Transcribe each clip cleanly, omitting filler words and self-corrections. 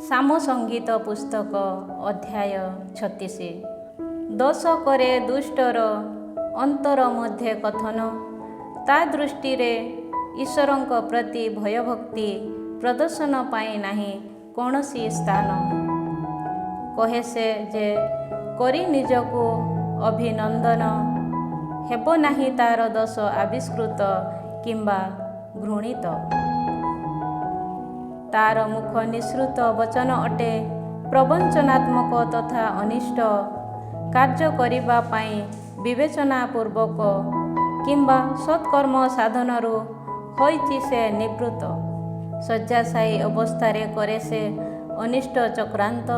ସାମ ସଙ୍ଗୀତ ପୁସ୍ତକ ଅଧ୍ୟାୟ 36। ଦୋଷ କରେ ଦୁଷ୍ଟର ଅନ୍ତର ମଧ୍ୟ କଥନ, ତା ଦୃଷ୍ଟିରେ ଈଶ୍ୱରଙ୍କ ପ୍ରତି ଭୟଭକ୍ତି ପ୍ରଦର୍ଶନ ପାଇଁ ନାହିଁ କୌଣସି ସ୍ଥାନ। କହେ ସେ ଯେ କରି ନିଜକୁ ଅଭିନନ୍ଦନ, ହେବ ନାହିଁ ତାର ଦୋଷ ଆବିଷ୍କୃତ କିମ୍ବା ଘୃଣିତ। ତାର ମୁଖ ନିଃସୃତ ବଚନ ଅଟେ, ପ୍ରବଞ୍ଚନାତ୍ମକ ତଥା ଅନିଷ୍ଟ କାର୍ଯ୍ୟ କରିବା ପାଇଁ ବିବେଚନାପୂର୍ବକ କିମ୍ବା ସତ୍କର୍ମ ସାଧନରୁ ହୋଇଛି ସେ ନିବୃତ୍ତ। ଶଯ୍ୟାଶାୟୀ ଅବସ୍ଥାରେ କରେ ସେ ଅନିଷ୍ଟ ଚକ୍ରାନ୍ତ,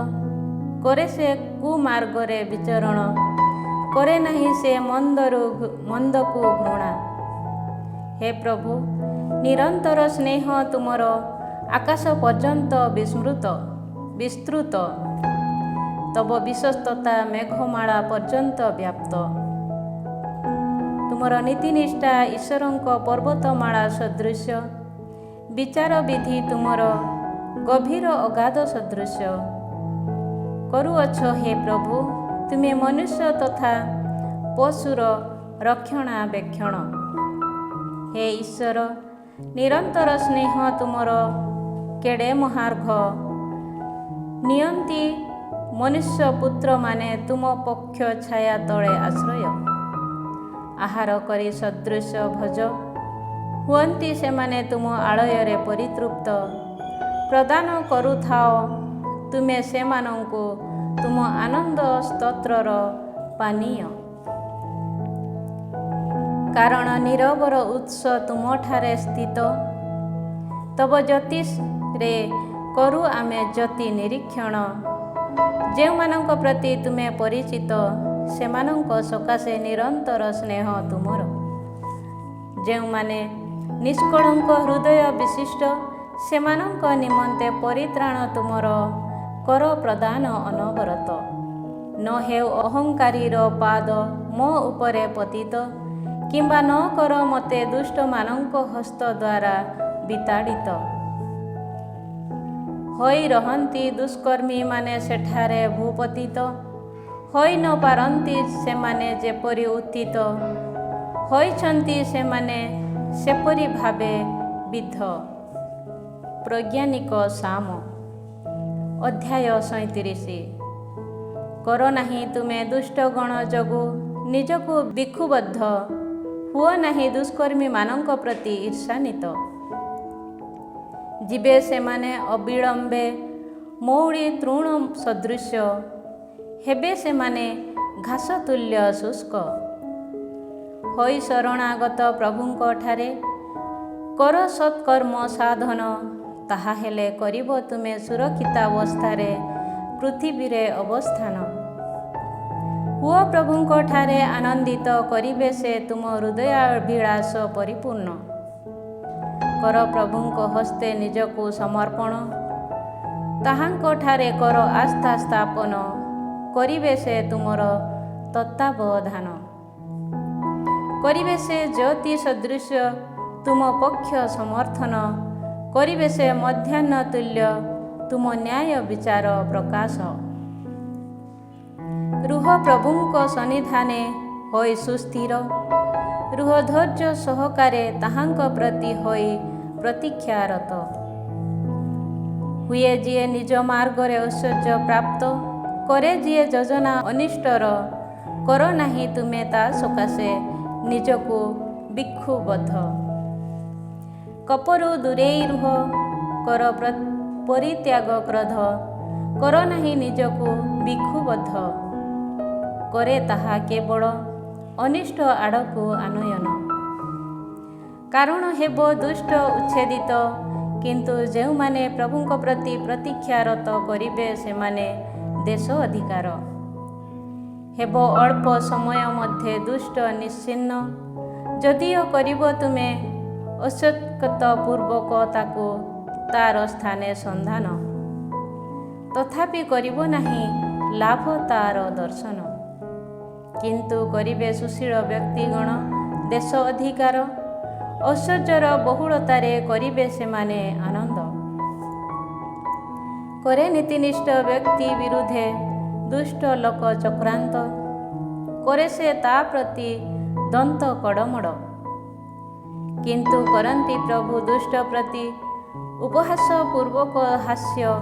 କରେ ସେ କୁମାର୍ଗରେ ବିଚରଣ, କରେ ନାହିଁ ସେ ମନ୍ଦକୁ ଘୃଣା। ହେ ପ୍ରଭୁ, ନିରନ୍ତର ସ୍ନେହ ତୁମର ଆକାଶ ପର୍ଯ୍ୟନ୍ତ ବିସ୍ତୃତ, ତବ ବିଶ୍ୱସ୍ତତା ମେଘମାଳା ପର୍ଯ୍ୟନ୍ତ ବ୍ୟାପ୍ତ। ତୁମର ନୀତିନିଷ୍ଠା ଈଶ୍ୱରଙ୍କ ପର୍ବତମାଳା ସଦୃଶ୍ୟ, ବିଚାର ବିଧି ତୁମର ଗଭୀର ଅଗାଧ ସଦୃଶ୍ୟ। କରୁଅଛ ହେ ପ୍ରଭୁ ତୁମେ ମନୁଷ୍ୟ ତଥା ପଶୁର ରକ୍ଷଣାବେକ୍ଷଣ। ହେ ଈଶ୍ୱର, ନିରନ୍ତର ସ୍ନେହ ତୁମର କେଡ଼େ ମହାର୍ଘ। ନିଅନ୍ତି ମନୁଷ୍ୟପୁତ୍ରମାନେ ତୁମ ପକ୍ଷ ଛାୟା ତଳେ ଆଶ୍ରୟ। ଆହାର କରି ସଦୃଶ ଭୋଜ, ହୁଅନ୍ତି ସେମାନେ ତୁମ ଆଳୟରେ ପରିତୃପ୍ତ। ପ୍ରଦାନ କରୁଥାଅ ତୁମେ ସେମାନଙ୍କୁ ତୁମ ଆନନ୍ଦ ସ୍ତୋତ୍ରର ପାନୀୟ। କାରଣ ନୀରବର ଉତ୍ସ ତୁମଠାରେ ସ୍ଥିତ, ତବ ଜ୍ୟୋତିଷରେ କରୁ ଆମେ ଜ୍ୟୋତି ନିରୀକ୍ଷଣ। ଯେଉଁମାନଙ୍କ ପ୍ରତି ତୁମେ ପରିଚିତ, ସେମାନଙ୍କ ସକାଶେ ନିରନ୍ତର ସ୍ନେହ ତୁମର। ଯେଉଁମାନେ ନିଷ୍କଳଙ୍କ ହୃଦୟ ବିଶିଷ୍ଟ, ସେମାନଙ୍କ ନିମନ୍ତେ ପରିତ୍ରାଣ ତୁମର କର ପ୍ରଦାନ ଅନବରତ। ନ ହେଉ ଅହଙ୍କାରୀର ପାଦ ମୋ ଉପରେ ପତିତ, କିମ୍ବା ନ କର ମୋତେ ଦୁଷ୍ଟମାନଙ୍କ ହସ୍ତ ଦ୍ୱାରା ବିତାଡ଼ିତ। ହୋଇ ରହନ୍ତି ଦୁଷ୍କର୍ମୀମାନେ ସେଠାରେ ଭୂପତିତ, ହୋଇ ନ ପାରନ୍ତି ସେମାନେ ଯେପରି ଉତ୍ଥିତ। ହୋଇଛନ୍ତି ସେମାନେ ସେପରି ଭାବେ ବିଦ୍ଧ। ବୈଜ୍ଞାନିକ ସାମ ଅଧ୍ୟାୟ 37। କର ନାହିଁ ତୁମେ ଦୁଷ୍ଟଗଣ ଯୋଗୁଁ ନିଜକୁ ବିକ୍ଷୁବ୍ଧ, ହୁଅ ନାହିଁ ଦୁଷ୍କର୍ମୀମାନଙ୍କ ପ୍ରତି ଈର୍ଷାନ୍ୱିତ। ଯିବେ ସେମାନେ ଅବିଳମ୍ବେ ମଉଳି ତୃଣ ସଦୃଶ, ହେବେ ସେମାନେ ଘାସ ତୁଲ୍ୟ ଶୁଷ୍କ। ହୋଇ ଶରଣାଗତ ପ୍ରଭୁଙ୍କ ଠାରେ କର ସତ୍କର୍ମ ସାଧନ, ତାହା ହେଲେ କରିବ ତୁମେ ସୁରକ୍ଷିତାବସ୍ଥାରେ ପୃଥିବୀରେ ଅବସ୍ଥାନ। ହୁଅ ପ୍ରଭୁଙ୍କ ଠାରେ ଆନନ୍ଦିତ, କରିବେ ସେ ତୁମ ହୃଦୟାଭିଳାଷ ପରିପୂର୍ଣ୍ଣ। କର ପ୍ରଭୁଙ୍କ ହସ୍ତେ ନିଜକୁ ସମର୍ପଣ, ତାହାଙ୍କ ଠାରେ କର ଆସ୍ଥା ସ୍ଥାପନ, କରିବେ ସେ ତୁମର ତତ୍ତ୍ୱାବଧାନ। କରିବେ ସେ ଜ୍ୟୋତି ସଦୃଶ ତୁମ ପକ୍ଷ ସମର୍ଥନ, କରିବେ ସେ ମଧ୍ୟାହ୍ନ ତୁଲ୍ୟ ତୁମ ନ୍ୟାୟ ବିଚାର ପ୍ରକାଶ। ରୁହ ପ୍ରଭୁଙ୍କ ସନ୍ନିଧାନେ ହୋଇ ସୁସ୍ଥିର, ରୁହ ଧୈର୍ଯ୍ୟ ସହକାରେ ତାହାଙ୍କ ପ୍ରତି ହୋଇ ପ୍ରତୀକ୍ଷାରତ। ହୁଏ ଯିଏ ନିଜ ମାର୍ଗରେ ଐଶ୍ୱର୍ଯ୍ୟ ପ୍ରାପ୍ତ, କରେ ଯିଏ ଯୋଜନା ଅନିଷ୍ଟର, କର ନାହିଁ ତୁମେ ତା ସକାଶେ ନିଜକୁ ବିକ୍ଷୁବ୍ଧ। କୋପରୁ ଦୂରେଇ ରୁହ, କର ପରିତ୍ୟାଗ କ୍ରୋଧ, କର ନାହିଁ ନିଜକୁ ବିକ୍ଷୁବ୍ଧ। କରେ ତାହା କେବଳ ଅନିଷ୍ଟ ଆଡ଼କୁ ଆନୟନ। କାରଣ ହେବ ଦୁଷ୍ଟ ଉଚ୍ଛେଦିତ, କିନ୍ତୁ ଯେଉଁମାନେ ପ୍ରଭୁଙ୍କ ପ୍ରତି ପ୍ରତୀକ୍ଷାରତ କରିବେ ସେମାନେ ଦେଶ ଅଧିକାର। ହେବ ଅଳ୍ପ ସମୟ ମଧ୍ୟରେ ଦୁଷ୍ଟ ନିଶ୍ଚିହ୍ନ, ଯଦିଓ କରିବ ତୁମେ ଔତ୍ସୁକ୍ୟତାପୂର୍ବକ ତାକୁ ତାର ସ୍ଥାନେ ସନ୍ଧାନ, ତଥାପି କରିବ ନାହିଁ ଲାଭ ତାର ଦର୍ଶନ। କିନ୍ତୁ କରିବେ ସୁଶୀଳ ବ୍ୟକ୍ତିଗଣ ଦେଶ ଅଧିକାର, ଐଶ୍ୱର୍ଯ୍ୟର ବହୁଳତାରେ କରିବେ ସେମାନେ ଆନନ୍ଦ। करे नीतिनिष्ठ व्यक्ति विरुद्धे दुष्ट लोक चक्रांत करे से ता प्रति दंत कड़मड़ किंतु करंती प्रभु दुष्ट प्रति उपहास पूर्वक हास्य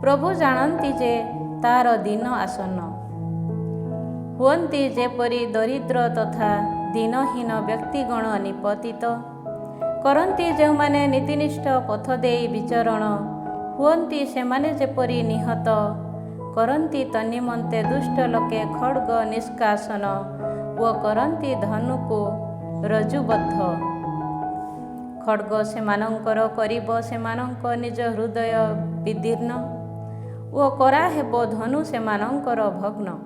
प्रभु जानती जे तार दिन आसन्न हुअन्ति जेपरि दरिद्र तथा दीनहीन व्यक्तिगण निपतित करंती जो माने नीतिनिष्ठ पथ देई विचरण हुअन्ति सेमाने जेपरि निहत करंती तन्निमन्ते दुष्ट लोके खड्ग निष्कासन व करंती धनुको रजुबद्ध खड्ग सेमानंकर करिब सेमानंक निज हृदय विदीर्ण व करा हेब धनु सेमानंकर भग्न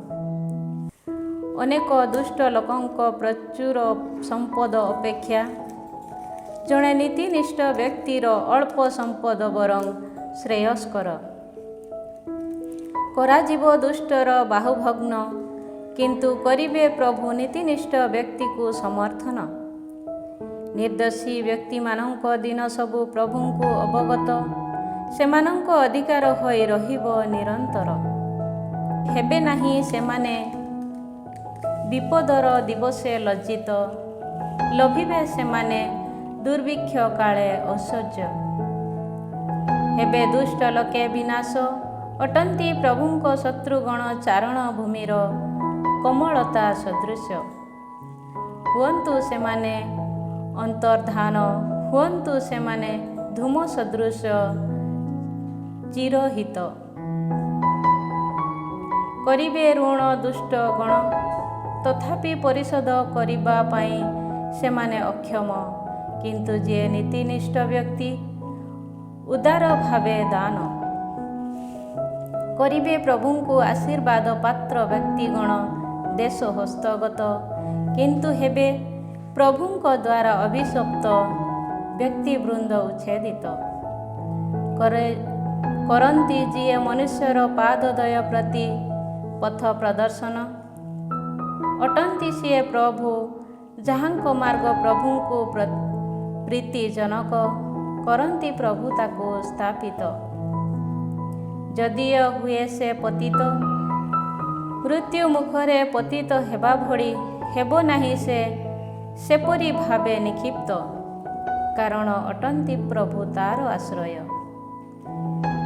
अनेक दुष्ट लोकंक प्रचुर संपद अपेक्षा जड़े नीतिनिष्ठ व्यक्तिर अल्प संपद वरं श्रेयस्कर कराजीव दुष्टर बाहुभग्न किंतु करिबे प्रभु नीतिनिष्ठ व्यक्ति को समर्थन निर्दोषी व्यक्ति मानक दिन सबु प्रभु को अवगत सेमानंक अधिकार होई रहिबो निरंतर हेबे नाही सेमाने विपदर दिवसे लज्जित लभिबे सेमाने दुर्भिक्ष काले ऐश्वर्य हेबे दुष्ट लोके विनाश अटंती प्रभुंक शत्रुगण चारण भूमिर कोमलता सदृश हुअन्तु सेमाने अंतर्धान हुअन्तु सेमाने धूम सदृश चिरहित करिबे ऋण दुष्ट गण तथापि परिशोध करिबा पाई सेमाने अक्षम किंतु जे नीतिनिष्ठ व्यक्ति उदार भावे दान करिबे प्रभुंको आशीर्वाद पात्र व्यक्तिगण देश हस्तगत किंतु हेबे प्रभुंक द्वारा अभिशप्त व्यक्तिवृंद उच्छेदित करंती जिए मनुष्यर पादोदय प्रति पथ प्रदर्शन अटंती सीए प्रभु जहाँको मार्ग प्रभुंको प्रीतिजनक करंती प्रभु ताको स्थापित जदिय हुए से पतित मृत्यु मुखरे पतित हेबा भଳି हेबो नाही से सेपरी भावे निक्षिप्त कारण अटंती प्रभु तार आश्रय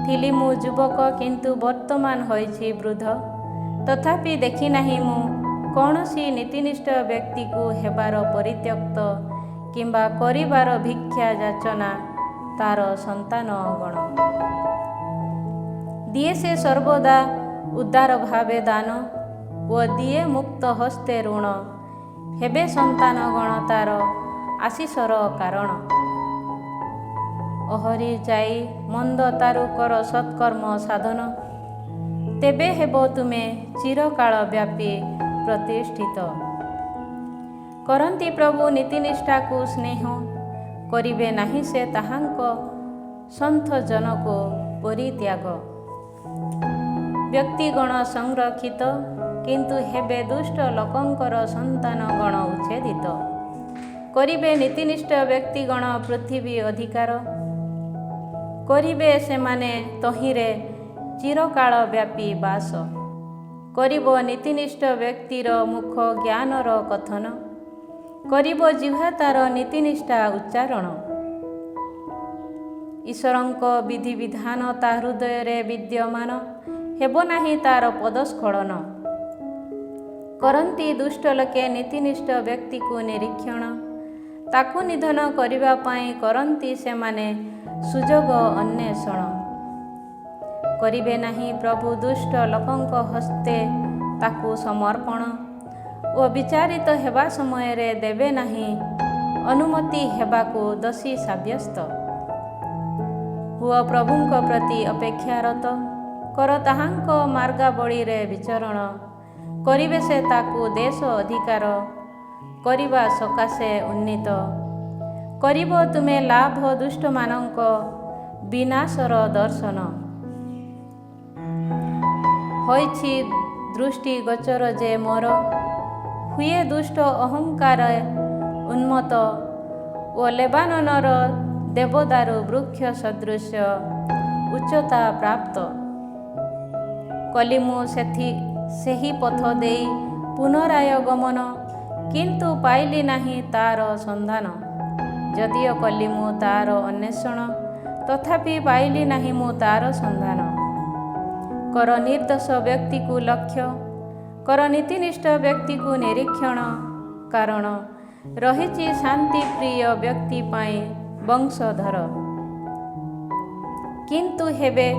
थिली मु युवक किंतु वर्तमान होइछि वृद्ध तथापि देखि नाही मु कौनसी नीतिनिष्ठ व्यक्ति को हेबार परित्यक्त किंबा करिबार भिक्षा याचना तार संतान गण दिए से सर्वदा उदार भावे दान व दिए मुक्त हस्ते ऋण हेबे संतान गण तार आशीषर कारण अहरी जाई मंद तारु कर सत्कर्म साधन तेबे हेबो तुमे चिरकाल व्यापी प्रतिष्ठित करंती प्रभु नीतिनिष्ठा को स्नेह करिबे नाही से ताहांक सन्थ जन को परित्याग व्यक्तिगण संरक्षित किंतु हेबे दुष्ट लोकंकर संतान गण उच्छेदित करिबे नीतिनिष्ठ व्यक्तिगण पृथ्वी अधिकार करिबे सेमाने तहिरे चिरकाल व्यापी बास करिब नीतिनिष्ठ व्यक्तिर मुख ज्ञानर कथन करिब जिह्वा तार नीतिनिष्ठा उच्चारण ईश्वरंक विधि विधान ता हृदय रे विद्यमान हेबो नाही तार पदस्खलन करंती दुष्ट लोके नीतिनिष्ठ व्यक्ति को निरीक्षण ताकू निधन करिबा पाई करंती सेमाने सुजोग अन्वेषण करिबे नाही प्रभु दुष्ट लोकंक हस्ते ताकू समर्पण ओ विचारित हेबा समय रे देबे नाही अनुमति हेबाको दोषी साब्यस्त हुआ प्रभुंक प्रति अपेक्षारत कर ताहांक मार्गावळी रे विचरण करिबे से ताकू देश अधिकार करिबा सकाशे उन्नीत करिब तुमे लाभ दुष्ट मानक विनाशर दर्शन होइछि दृष्टि गोचर जे मोर हुए दुष्ट अहंकार उन्मत्त ओ लेबाननर देवदारु वृक्ष सदृश ଉଚ୍ଚତା ପ୍ରାପ୍ତ କଲି ମୁଁ ସେହି ପଥ ଦେଇ ପୁନରାୟ ଗମନ, କିନ୍ତୁ ପାଇଲି ନାହିଁ ତାର ସନ୍ଧାନ। ଯଦିଓ କଲି ମୁଁ ତାର ଅନ୍ୱେଷଣ, ତଥାପି ପାଇଲି ନାହିଁ ମୁଁ ତାର ସନ୍ଧାନ। କର ନିର୍ଦ୍ଦୋଷ ବ୍ୟକ୍ତିକୁ ଲକ୍ଷ୍ୟ, କର ନୀତିନିଷ୍ଠ ବ୍ୟକ୍ତିକୁ ନିରୀକ୍ଷଣ, କାରଣ ରହିଛି ଶାନ୍ତି ପ୍ରିୟ ବ୍ୟକ୍ତି ପାଇଁ ବଂଶଧର। କିନ୍ତୁ ହେବେ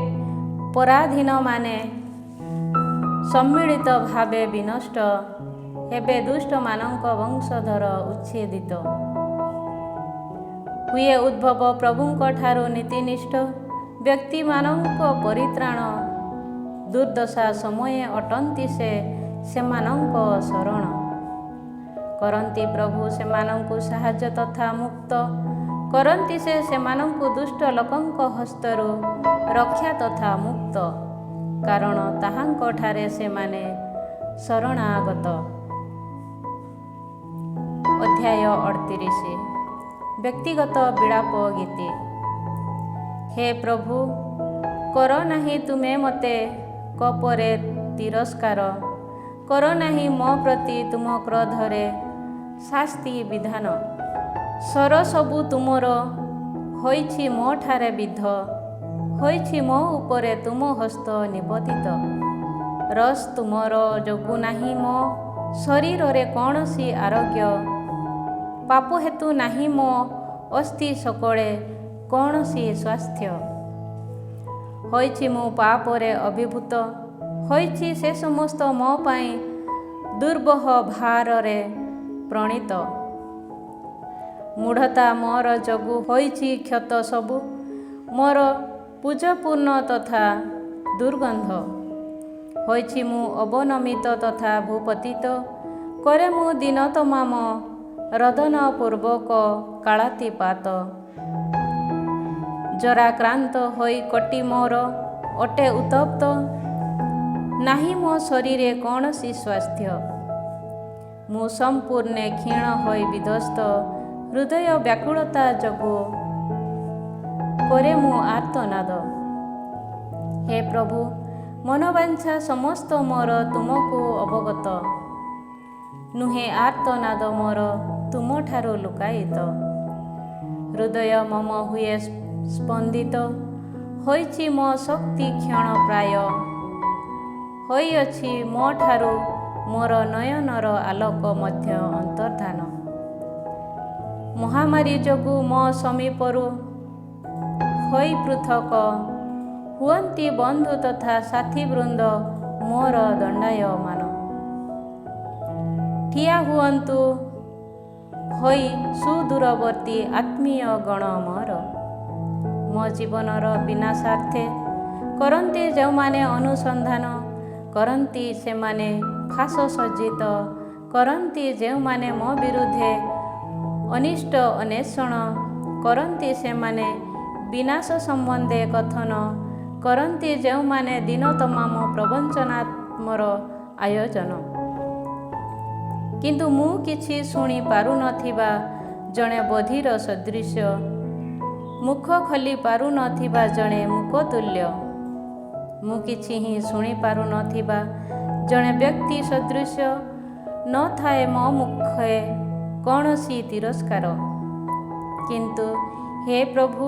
ପରାଧୀନମାନେ ସମ୍ମିଳିତ ଭାବେ ବିନଷ୍ଟ, ହେବେ ଦୁଷ୍ଟମାନଙ୍କ ବଂଶଧର ଉଚ୍ଛେଦିତ। ହୁଏ ଉଦ୍ଭବ ପ୍ରଭୁଙ୍କ ଠାରୁ ନୀତିନିଷ୍ଠ ବ୍ୟକ୍ତିମାନଙ୍କ ପରିତ୍ରାଣ, ଦୁର୍ଦ୍ଦଶା ସମୟେ ଅଟନ୍ତି ସେ ସେମାନଙ୍କ ଶରଣ। କରନ୍ତି ପ୍ରଭୁ ସେମାନଙ୍କୁ ସାହାଯ୍ୟ ତଥା ମୁକ୍ତ, କରନ୍ତି ସେ ସେମାନଙ୍କୁ ଦୁଷ୍ଟ ଲୋକଙ୍କ ହସ୍ତରୁ ରକ୍ଷା ତଥା ମୁକ୍ତ, କାରଣ ତାହାଙ୍କଠାରେ ସେମାନେ ଶରଣାଗତ। ଅଧ୍ୟାୟ 38 ବ୍ୟକ୍ତିଗତ ବିଳାପ ଗୀତି। ହେ ପ୍ରଭୁ, କର ନାହିଁ ତୁମେ ମୋତେ କୋପରେ ତିରସ୍କାର, କର ନାହିଁ ମୋ ପ୍ରତି ତୁମ କ୍ରୋଧରେ ଶାସ୍ତି ବିଧାନ। ସ୍ୱର ସବୁ ତୁମର ହୋଇଛି ମୋ ଠାରେ ବିଦ୍ଧ, ହୋଇଛି ମୋ ଉପରେ ତୁମ ହସ୍ତ ନିବଦ୍ଧିତ। ରସ ତୁମର ଯୋଗୁ ନାହିଁ ମୋ ଶରୀରରେ କୌଣସି ଆରୋଗ୍ୟ, ପାପ ହେତୁ ନାହିଁ ମୋ ଅସ୍ଥି ସକଳେ କୌଣସି ସ୍ୱାସ୍ଥ୍ୟ। ହୋଇଛି ମୁଁ ପାପରେ ଅଭିଭୂତ, ହୋଇଛି ସେ ସମସ୍ତ ମୋ ପାଇଁ ଦୁର୍ବହ ଭାରରେ ପ୍ରଣୀତ। ମୂଢ଼ତା ମୋର ଯୋଗୁ ହୋଇଛି କ୍ଷତ ସବୁ, ମୋର ପୂଜପୂର୍ଣ୍ଣ ତଥା ଦୁର୍ଗନ୍ଧ। ହୋଇଛି ମୁଁ ଅବନମିତ ତଥା ଭୂପତିତ, କରେ ମୁଁ ଦିନ ତମାମ ରୋଦନ ପୂର୍ବକ କାଳାତିପାତ। ଜରାକ୍ରାନ୍ତ ହୋଇ କୋଟି ମୋର ଅଟେ ଉତ୍ତପ୍ତ, ନାହିଁ ମୋ ଶରୀରେ କୌଣସି ସ୍ୱାସ୍ଥ୍ୟ। ମୁଁ ସମ୍ପୂର୍ଣ୍ଣେ କ୍ଷୀଣ ହୋଇ ବିଧ୍ୱସ୍ତ, ହୃଦୟ ବ୍ୟାକୁଳତା ଯୋଗୁ କରେ ମୁଁ ଆର୍ତ୍ତନାଦ। ହେ ପ୍ରଭୁ, ମନୋବାଞ୍ଛା ସମସ୍ତ ମୋର ତୁମକୁ ଅବଗତ, ନୁହେଁ ଆର୍ତ୍ତନାଦ ମୋର ତୁମଠାରୁ ଲୁକାୟିତ। ହୃଦୟ ମମ ହୁଏ ସ୍ପନ୍ଦିତ, ହୋଇଛି ମୋ ଶକ୍ତି କ୍ଷଣ ପ୍ରାୟ, ହୋଇଅଛି ମୋ ଠାରୁ ମୋର ନୟନର ଆଲୋକ ମଧ୍ୟ ଅନ୍ତର୍ଦ୍ଧାନ। ମହାମାରୀ ଯୋଗୁ ମୋ ସମୀପରୁ ହୋଇ ପୃଥକ, ହୁଅନ୍ତି ବନ୍ଧୁ ତଥା ସାଥୀବୃନ୍ଦ ମୋର ଦଣ୍ଡାୟମାନ। ଠିଆ ହୁଅନ୍ତୁ ହୋଇ ସୁଦୂରବର୍ତ୍ତୀ ଆତ୍ମୀୟ ଗଣ ମୋର। ମୋ ଜୀବନର ବିନାଶାର୍ଥେ କରନ୍ତି ଯେଉଁମାନେ ଅନୁସନ୍ଧାନ, କରନ୍ତି ସେମାନେ ଫାଶ ସଜ୍ଜିତ, କରନ୍ତି ଯେଉଁମାନେ ମୋ ବିରୁଦ୍ଧେ ଅନିଷ୍ଟ ଅନ୍ୱେଷଣ, କରନ୍ତି ସେମାନେ ବିନାଶ ସମ୍ବନ୍ଧେ କଥନ, କରନ୍ତି ଯେଉଁମାନେ ଦିନ ତମାମ ପ୍ରବଞ୍ଚନାତ୍ମର ଆୟୋଜନ। କିନ୍ତୁ ମୁଁ କିଛି ଶୁଣି ପାରୁନଥିବା ଜଣେ ବଧିର ସଦୃଶ, ମୁଖ ଖୋଲି ପାରୁନଥିବା ଜଣେ ମୁକତୁଲ୍ୟ। ମୁଁ କିଛି ହିଁ ଶୁଣିପାରୁନଥିବା ଜଣେ ବ୍ୟକ୍ତି ସଦୃଶ, ନଥାଏ ମୋ ମୁଖେ କୌଣସି ତିରସ୍କାର। କିନ୍ତୁ ହେ ପ୍ରଭୁ,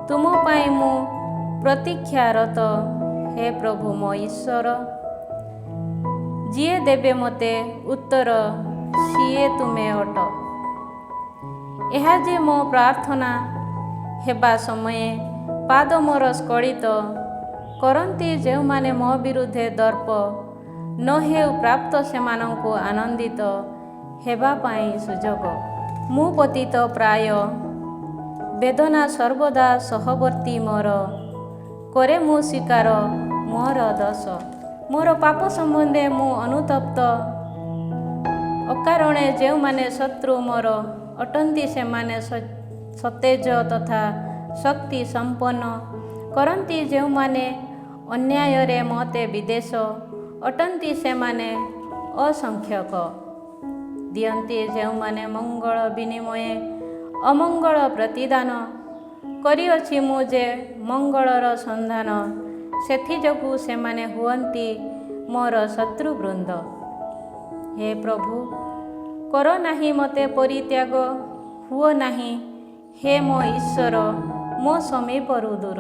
ତୁମ ପାଇଁ ମୁଁ ପ୍ରତୀକ୍ଷାରତ। ହେ ପ୍ରଭୁ ମୋ ଈଶ୍ୱର, ଯିଏ ଦେବେ ମୋତେ ଉତ୍ତର, ସିଏ ତୁମେ ଅଟ। ଏହା ଯେ ମୋ ପ୍ରାର୍ଥନା ହେବା ସମୟେ ପାଦ ମୋର ସ୍ଖଳିତ, କରନ୍ତି ଯେଉଁମାନେ ମୋ ବିରୁଦ୍ଧେ ଦର୍ପ, ନ ହେଉ ପ୍ରାପ୍ତ ସେମାନଙ୍କୁ ଆନନ୍ଦିତ ହେବା ପାଇଁ ସୁଯୋଗ। ମୁଁ ପତିତ ପ୍ରାୟ, ବେଦନା ସର୍ବଦା ସହବର୍ତ୍ତୀ ମୋର, କରେ ମୁଁ ସ୍ୱୀକାର ମୋର ଦୋଷ। ମୋର ପାପ ସମ୍ବନ୍ଧେ ମୁଁ ଅନୁତପ୍ତ, ଅକାରଣେ ଯେଉଁମାନେ ଶତ୍ରୁ ମୋର ଅଟନ୍ତି ସେମାନେ ସତେଜ ତଥା ଶକ୍ତି ସମ୍ପନ୍ନ, କରନ୍ତି ଯେଉଁମାନେ ଅନ୍ୟାୟରେ ମୋତେ ବିଦ୍ୱେଷ, ଅଟନ୍ତି ସେମାନେ ଅସଂଖ୍ୟକ। ଦିଅନ୍ତି ଯେଉଁମାନେ ମଙ୍ଗଳ ବିନିମୟେ ଅମଙ୍ଗଳ ପ୍ରତିଦାନ, କରିଅଛି ମୁଁ ଯେ ମଙ୍ଗଳର ସନ୍ଧାନ, ସେଥିଯୋଗୁଁ ସେମାନେ ହୁଅନ୍ତି ମୋର ଶତ୍ରୁବୃନ୍ଦ। ହେ ପ୍ରଭୁ, କର ନାହିଁ ମୋତେ ପରିତ୍ୟାଗ, ହୁଅ ନାହିଁ ହେ ମୋ ଈଶ୍ୱର ମୋ ସମୀପରୁ ଦୂର।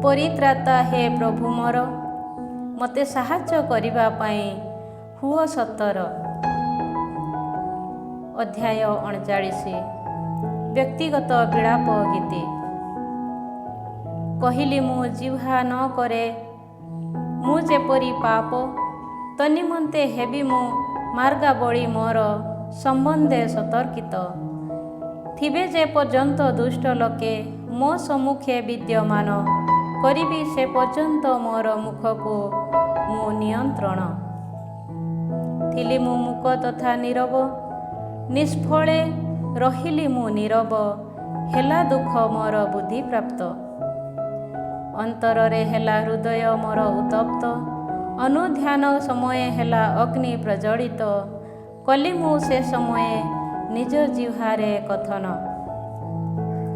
ପରିତ୍ରାତା ହେ ପ୍ରଭୁ ମୋର, ମୋତେ ସାହାଯ୍ୟ କରିବା ପାଇଁ ହୁଅ ସତର। ଅଧ୍ୟାୟ 39 ବ୍ୟକ୍ତିଗତ ବିଳାପ ଗୀତି। କହିଲି ମୁଁ ଜିହ୍ୱା ନ କରେ ମୁଁ ଯେପରି ପାପ, ତନ୍ନିମନ୍ତେ ହେବି ମୁଁ ମାର୍ଗାବଳୀ ମୋର ସମ୍ବନ୍ଧେ ସତର୍କିତ। ଥିବେ ଯେ ପର୍ଯ୍ୟନ୍ତ ଦୁଷ୍ଟ ଲୋକେ ମୋ ସମ୍ମୁଖେ ବିଦ୍ୟମାନ, କରିବି ସେ ପର୍ଯ୍ୟନ୍ତ ମୋର ମୁଖକୁ ମୁଁ ନିୟନ୍ତ୍ରଣ। ଥିଲି ମୁଁ ମୂକ ତଥା ନୀରବ, ନିଷ୍ଫଳେ ରହିଲି ମୁଁ ନୀରବ, ହେଲା ଦୁଃଖ ମୋର ବୁଦ୍ଧିପ୍ରାପ୍ତ। ଅନ୍ତରରେ ହେଲା ହୃଦୟ ମୋର ଉତ୍ତପ୍ତ, ଅନୁଧ୍ୟାନ ସମୟେ ହେଲା ଅଗ୍ନି ପ୍ରଜ୍ୱଳିତ। କଲି ମୁଁ ସେ ସମୟେ ନିଜ ଜିହ୍ୱାରେ କଥନ।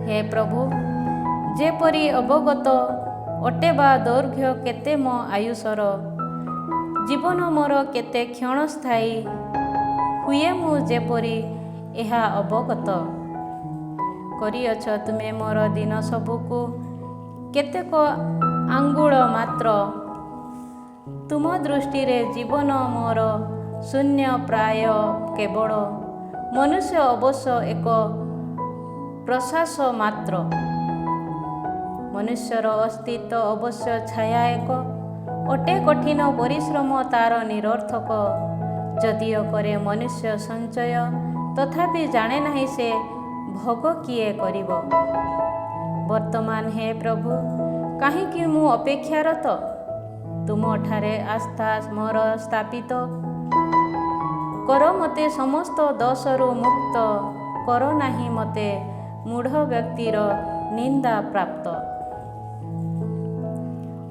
ହେ ପ୍ରଭୁ, ଯେପରି ଅବଗତ ଅଟେ ବା ଦୈର୍ଘ୍ୟ କେତେ ମୋ ଆୟୁଷର, ଜୀବନ ମୋର କେତେ କ୍ଷଣସ୍ଥାୟୀ, ହୁଏ ମୁଁ ଯେପରି ଏହା ଅବଗତ। କରିଅଛ ତୁମେ ମୋର ଦିନ ସବୁକୁ କେତେକ ଆଙ୍ଗୁଳ ମାତ୍ର, ତୁମ ଦୃଷ୍ଟିରେ ଜୀବନ ମୋର ଶୂନ୍ୟ ପ୍ରାୟ କେବଳ। ମନୁଷ୍ୟ ଅବଶ୍ୟ ଏକ ପ୍ରଶ୍ୱାସ ମାତ୍ର, ମନୁଷ୍ୟର ଅସ୍ତିତ୍ୱ ଅବଶ୍ୟ ଛାୟା ଏକ, ଅଟେ କଠିନ ପରିଶ୍ରମ ତାର ନିରର୍ଥକ। ଯଦିଓ କରେ ମନୁଷ୍ୟ ସଞ୍ଚୟ, ତଥାପି ଜାଣେ ନାହିଁ ସେ ଭୋଗ କିଏ କରିବ। ବର୍ତ୍ତମାନ ହେ ପ୍ରଭୁ, କାହିଁକି ମୁଁ ଅପେକ୍ଷାରତ, ତୁମଠାରେ ଆସ୍ଥା ମୋର ସ୍ଥାପିତ। କର ମୋତେ ସମସ୍ତ ଦୋଷରୁ ମୁକ୍ତ, କର ନାହିଁ ମୋତେ ମୂଢ଼ ବ୍ୟକ୍ତିର ନିନ୍ଦା ପ୍ରାପ୍ତ।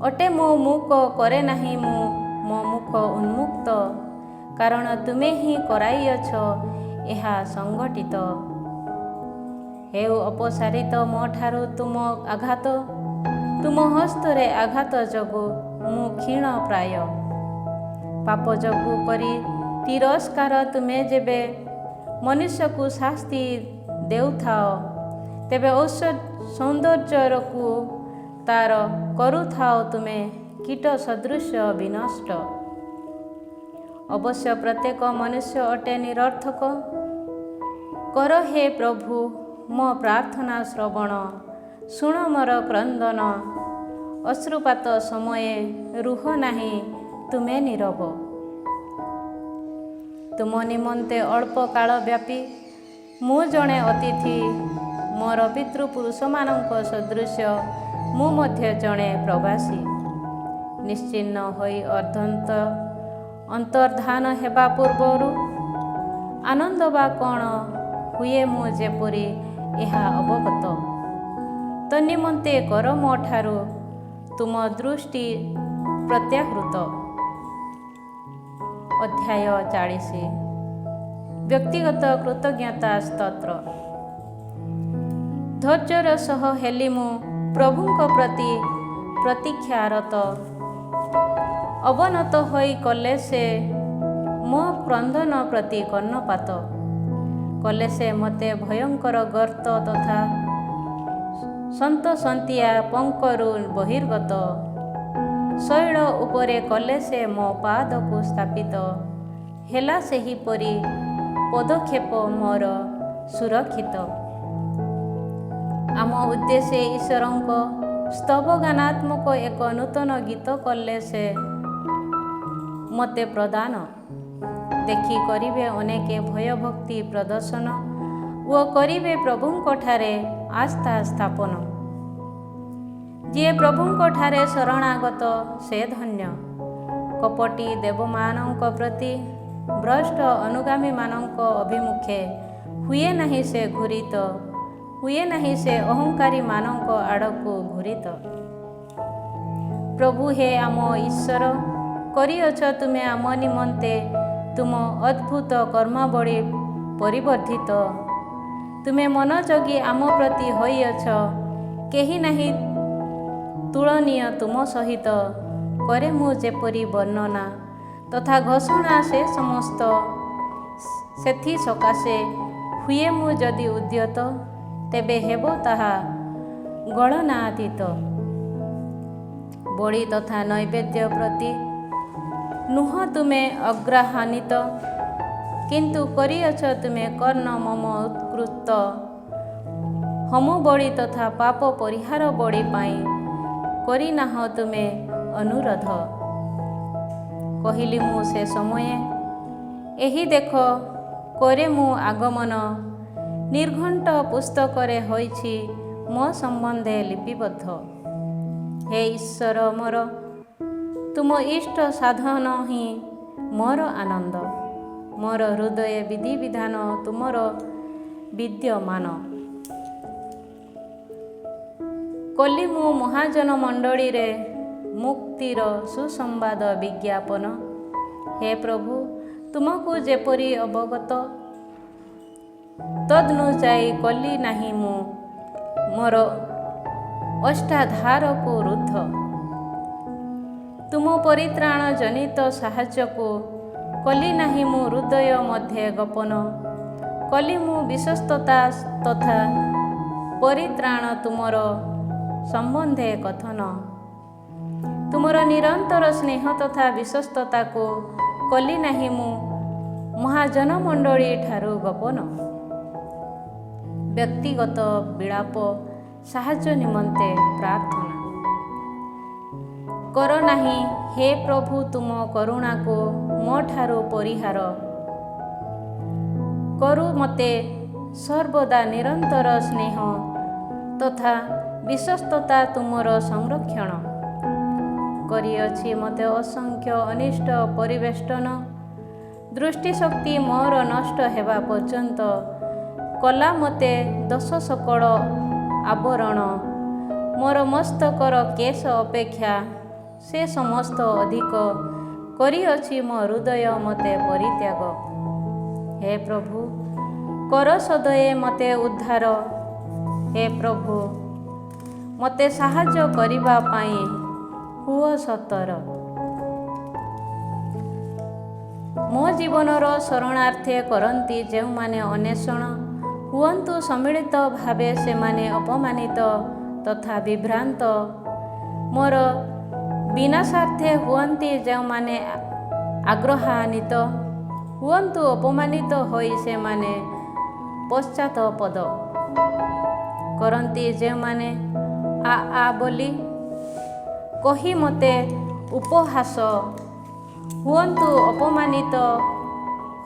ଅଟେ ମୋ ମୁଖ, କରେ ନାହିଁ ମୁଁ ମୋ ମୁଖ ଉନ୍ମୁକ୍ତ, କାରଣ ତୁମେ ହିଁ କରାଇଅଛ ଏହା ସଂଗଠିତ। ହେଉ ଅପସାରିତ ମୋ ଠାରୁ ତୁମ ଆଘାତ, ତୁମ ହସ୍ତରେ ଆଘାତ ଯୋଗୁଁ ମୁଁ କ୍ଷୀଣ ପ୍ରାୟ। ପାପ ଯୋଗୁଁ କରି ତିରସ୍କାର ତୁମେ ଯେବେ ମନୁଷ୍ୟକୁ ଶାସ୍ତି ଦେଉଥାଅ, ତେବେ ସୌନ୍ଦର୍ଯ୍ୟକୁ ତାର କରୁଥାଅ ତୁମେ କୀଟ ସଦୃଶ ବିନଷ୍ଟ। ଅବଶ୍ୟ ପ୍ରତ୍ୟେକ ମନୁଷ୍ୟ ଅଟେ ନିରର୍ଥକ, କର ହେ ପ୍ରଭୁ ମୋ ପ୍ରାର୍ଥନା ଶ୍ରବଣ। ଶୁଣ ମୋର କ୍ରନ୍ଦନ, ଅଶ୍ରୁପାତ ସମୟେ ରୁହ ନାହିଁ ତୁମେ ନୀରବ। ତୁମ ନିମନ୍ତେ ଅଳ୍ପ କାଳ ବ୍ୟାପୀ ମୁଁ ଜଣେ ଅତିଥି, ମୋର ପିତୃପୁରୁଷମାନଙ୍କ ସଦୃଶ୍ୟ ମୁଁ ମଧ୍ୟ ଜଣେ ପ୍ରବାସୀ। ନିଶ୍ଚିହ୍ନ ହୋଇ ଅନ୍ତର୍ଧାନ ହେବା ପୂର୍ବରୁ ଆନନ୍ଦ ବା କ'ଣ ହୁଏ ମୁଁ ଯେପରି ଏହା ଅବଗତ। ତନ୍ନିମନ୍ତେ କର ମୋ ଠାରୁ ତୁମ ଦୃଷ୍ଟି ପ୍ରତ୍ୟାହୃତ। ଅଧ୍ୟାୟ 40 ବ୍ୟକ୍ତିଗତ କୃତଜ୍ଞତା ସ୍ତୋତ୍ର। ଧୈର୍ଯ୍ୟର ସହ ହେଲି ମୁଁ ପ୍ରଭୁଙ୍କ ପ୍ରତି ପ୍ରତୀକ୍ଷାରତ। ଅବନତ ହୋଇ କଲେ ସେ ମୋ କ୍ରନ୍ଦନ ପ୍ରତି କର୍ଣ୍ଣପାତ। କଲେ ସେ ମୋତେ ଭୟଙ୍କର ଗର୍ତ୍ତ ତଥା ସନ୍ତସନ୍ତିଆ ପଙ୍କରୁ ବହିର୍ଗତ। ଶୈଳ ଉପରେ କଲେ ସେ ମୋ ପାଦକୁ ସ୍ଥାପିତ। ହେଲା ସେହିପରି ପଦକ୍ଷେପ ମୋର ସୁରକ୍ଷିତ। ଆମ ଉଦ୍ଦେଶ୍ୟ ଈଶ୍ୱରଙ୍କ ସ୍ତବଗାନାତ୍ମକ ଏକ ନୂତନ ଗୀତ କଲେ ସେ ମୋତେ ପ୍ରଦାନ। ଦେଖି କରିବେ ଅନେକେ ଭୟଭକ୍ତି ପ୍ରଦର୍ଶନ ଓ କରିବେ ପ୍ରଭୁଙ୍କଠାରେ ଆସ୍ଥା ସ୍ଥାପନ। ଯିଏ ପ୍ରଭୁଙ୍କଠାରେ ଶରଣାଗତ ସେ ଧନ୍ୟ। କପଟୀ ଦେବମାନଙ୍କ ପ୍ରତି ଭ୍ରଷ୍ଟ ଅନୁଗାମୀମାନଙ୍କ ଅଭିମୁଖେ ହୁଏ ନାହିଁ ସେ ଘୂରିତ, ହୁଏ ନାହିଁ ସେ ଅହଙ୍କାରୀମାନଙ୍କ ଆଡ଼କୁ ଘୂରିତ। ପ୍ରଭୁ ହେ ଆମ ଈଶ୍ୱର, କରିଅଛ ତୁମେ ଆମ ନିମନ୍ତେ ତୁମ ଅଦ୍ଭୁତ କର୍ମାବଳୀ ପରିବର୍ଦ୍ଧିତ। ତୁମେ ମନ ଜଗି ଆମ ପ୍ରତି ହୋଇଅଛ। କେହି ନାହିଁ ତୁଳନୀୟ ତୁମ ସହିତ। କରେ ମୁଁ ଯେପରି ବର୍ଣ୍ଣନା ତଥା ଘୋଷଣା ସେ ସମସ୍ତ ସେଥି ସକାଶେ ହୁଏ ମୁଁ ଯଦି ଉଦ୍ୟତ, ତେବେ ହେବ ତାହା ଗଳନାତୀତ। ବଳି ତଥା ନୈବେଦ୍ୟ ପ୍ରତି ନୁହଁ ତୁମେ ଅଗ୍ରହାନ୍ୱିତ, କିନ୍ତୁ କରିଅଛ ତୁମେ କର୍ଣ୍ଣ ମମ ଉତ୍କୃଷ୍ଟ। ହୋମ ବଳି ତଥା ପାପ ପରିହାର ବଳି ପାଇଁ କରିନାହଁ ତୁମେ ଅନୁରୋଧ। କହିଲି ମୁଁ ସେ ସମୟେ, ଏହି ଦେଖ କରେ ମୁଁ ଆଗମନ। ନିର୍ଘଣ୍ଟ ପୁସ୍ତକରେ ହୋଇଛି ମୋ ସମ୍ବନ୍ଧେ ଲିପିବଦ୍ଧ। ହେ ଈଶ୍ୱର ମୋର, ତୁମ ଇଷ୍ଟ ସାଧନ ହିଁ ମୋର ଆନନ୍ଦ। ମୋର ହୃଦୟ ବିଧିବିଧାନ ତୁମର ବିଦ୍ୟମାନ। କଲି ମୁଁ ମହାଜନ ମଣ୍ଡଳୀରେ ମୁକ୍ତିର ସୁସମ୍ବାଦ ବିଜ୍ଞାପନ। ହେ ପ୍ରଭୁ, ତୁମକୁ ଯେପରି ଅବଗତ ତଦନୁଯାୟୀ କଲି ନାହିଁ ମୁଁ ମୋର ଅଷ୍ଟାଧାରକୁ ରୁଦ୍ଧ। ତୁମ ପରିତ୍ରାଣ ଜନିତ ସାହାଯ୍ୟକୁ କଲି ନାହିଁ ମୁଁ ହୃଦୟ ମଧ୍ୟରେ ଗୋପନ। କଲି ମୁଁ ବିଶ୍ୱସ୍ତତା ତଥା ପରିତ୍ରାଣ ତୁମର ସମ୍ବନ୍ଧେ କଥନ। ତୁମର ନିରନ୍ତର ସ୍ନେହ ତଥା ବିଶ୍ୱସ୍ତତାକୁ କଲି ନାହିଁ ମୁଁ ମହାଜନମଣ୍ଡଳୀ ଠାରୁ ଗୋପନ। ବ୍ୟକ୍ତିଗତ ବିଳାପ ସାହାଯ୍ୟ ନିମନ୍ତେ ପ୍ରାର୍ଥନା କର ନାହିଁ। ହେ ପ୍ରଭୁ, ତୁମ କରୁଣାକୁ ମୋ ଠାରୁ ପରିହାର କରୁ ମୋତେ ସର୍ବଦା ନିରନ୍ତର ସ୍ନେହ ତଥା ବିଶ୍ୱସ୍ତତା ତୁମର ସଂରକ୍ଷଣ। କରିଅଛି ମୋତେ ଅସଂଖ୍ୟ ଅନିଷ୍ଟ ପରିବେଷ୍ଟନ। ଦୃଷ୍ଟିଶକ୍ତି ମୋର ନଷ୍ଟ ହେବା ପର୍ଯ୍ୟନ୍ତ କଲା ମୋତେ ଦୋଷ ସକଳ ଆବରଣ। ମୋର ମସ୍ତକର କେଶ ଅପେକ୍ଷା ସେ ସମସ୍ତ ଅଧିକ। କରିଅଛି ମୋ ହୃଦୟ ମୋତେ ପରିତ୍ୟାଗ। ହେ ପ୍ରଭୁ, କର ସଦୟ ମୋତେ ଉଦ୍ଧାର। ହେ ପ୍ରଭୁ, ମୋତେ ସାହାଯ୍ୟ କରିବା ପାଇଁ ହୁଅ ସତର। ମୋ ଜୀବନର ଶରଣାର୍ଥୀ କରନ୍ତି ଯେଉଁମାନେ ଅନ୍ୱେଷଣ, ହୁଅନ୍ତୁ ସମ୍ମିଳିତ ଭାବେ ସେମାନେ ଅପମାନିତ ତଥା ବିଭ୍ରାନ୍ତ। ମୋର ବିନାଶାର୍ଥେ ହୁଅନ୍ତି ଯେଉଁମାନେ ଆଗ୍ରହାନ୍ୱିତ, ହୁଅନ୍ତୁ ଅପମାନିତ ହୋଇ ସେମାନେ ପଶ୍ଚାତପଦ। କରନ୍ତି ଯେଉଁମାନେ ଆ ବୋଲି କହି ମୋତେ ଉପହାସ, ହୁଅନ୍ତୁ ଅପମାନିତ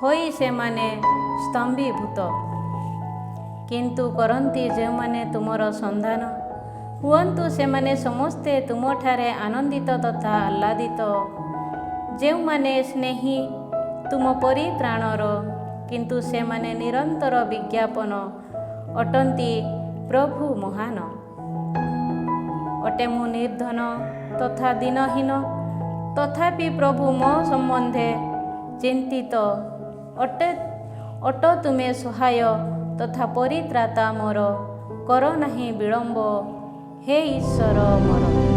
ହୋଇ ସେମାନେ ସ୍ତମ୍ଭୀଭୂତ। କିନ୍ତୁ କରନ୍ତି ଯେଉଁମାନେ ତୁମର ସନ୍ଧାନ, ହୁଅନ୍ତୁ ସେମାନେ ସମସ୍ତେ ତୁମଠାରେ ଆନନ୍ଦିତ ତଥା ଆହ୍ଲାଦିତ। ଯେଉଁମାନେ ସ୍ନେହୀ ତୁମ ପରିତ୍ରାଣର, କିନ୍ତୁ ସେମାନେ ନିରନ୍ତର ବିଜ୍ଞାପନ ଅଟନ୍ତି। ପ୍ରଭୁ ମହାନ ଅଟେ, ମୁଁ ନିର୍ଦ୍ଧନ ତଥା ଦିନହୀନ, ତଥାପି ପ୍ରଭୁ ମୋ ସମ୍ବନ୍ଧେ ଚିନ୍ତିତ ଅଟ ତୁମେ ସହାୟ ତଥା ପରିତ୍ରାତା ମୋର। କର ନାହିଁ ବିଳମ୍ବ, ହେ ଈଶ୍ୱର ମୋର।